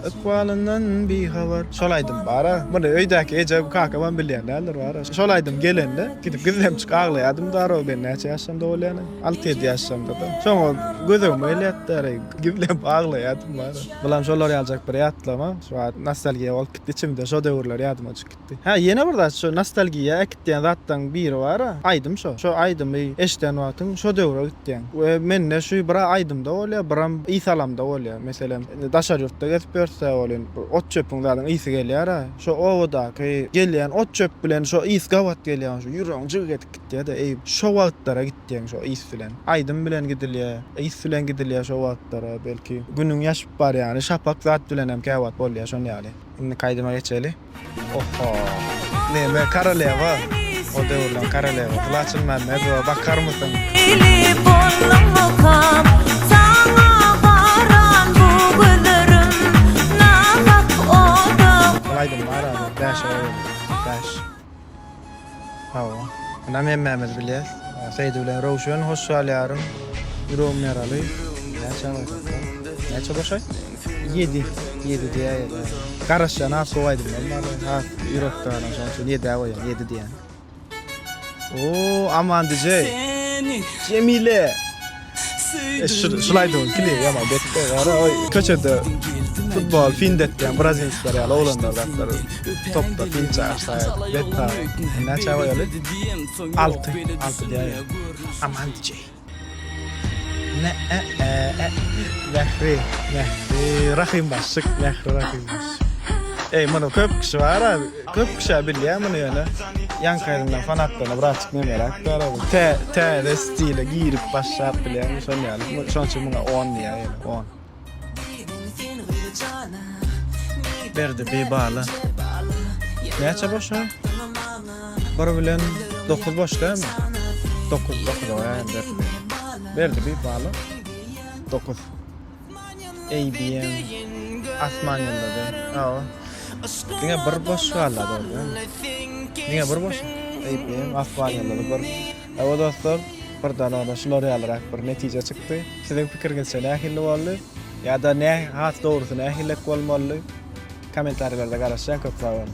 ıkbalından bir haber. Şolaydım bara. Bunu öydäki ejab kakaman bilýänler bara. Şolaydım gelende gidip gözüm çık ağlayadım daro ben näçe ýaşamda bolýany. 6-7 ýaşamda da. Şoňa gözüm eletleri gözüm ağlayadım bara. Bulam şolar ýaljak bir ýatlama. Şu nostalgiýa bolup gitdi içimde. Şo döwürler ýadyma çykyp gitdi. Ha ýene birda şo nostalgiýa ekitdiýän zatdan biri bar. Aýdym şo. Şo aýdymy eşden wagtyň şo döwre gitdiň. We menne şu bir aýdymda bolýar, biram ýysalamda bolýar. Meselem daşar ýurtda gezip ýörse bolýan. Ot çöpüňlerden ýysy gelýär. Şo owadaky gelýän ot çöp bilen şo ýys gawat gelýän şo ýüregiň jyg etip gitdi-de. Şo wagtlara gitdiň şo ýys bilen. Aýdym bilen gidilýär. Ýys bilen gidilýär şo wagtlara. Belki günüň ýaşyp bar ýani şapak zat bilen hem gawat bolýar şonu ýaly. Indi kaýdyma geçeli. Oho. Neme karaleva. O döwürden karaleva. Plaçyn Mehmet bakar mısın? Alaydım arada. Daş. Hawa. Ana men Mehmet bilýär. Seýdi bilen Rowşan hoş salýarym. Ýüregim ýaraly. Näçe başay? 7 diýär. Garaşan sowaydym men. Ha, ýürekden şonu 7 awaýan 7 diýär. Oo, aman DJ. Cemile. Şulaydı kili yama bette gara köçede futbol fin detken Brazilistler ýaly oglanlar zatlar topda fin çarsa betta näçe ýaly 6 diýär. Aman DJ. Mehri Rahim başyk Rahim. Ey mana köp kişi var abi. Köp kişi bilýär muny ýöne. Ýankaýryndan fanatlaryna birazçyk memerak bar abi. Te stile girip başlap bilýär şonu ýaly. Şoň üçin muňa 10 diýär, 10. Berdi bebaly. Näçe boşa? Bir bilen 9 boş dämi? 9 ýa-da. Berdi bebaly. 9. ABM Asman ýyldy. Hawa. Diňe bir boş galadı. Diňe bir boş. ABM Asman ýyldy bir. Hawa dostlar, bir dana şular ýalyrak bir netije çykdy. Siziň pikiriniz nähili boldy? Ýa-da ne has dogrusyna nähilek bolmaly? Kommentarlarda garaşýan köp sag bolun.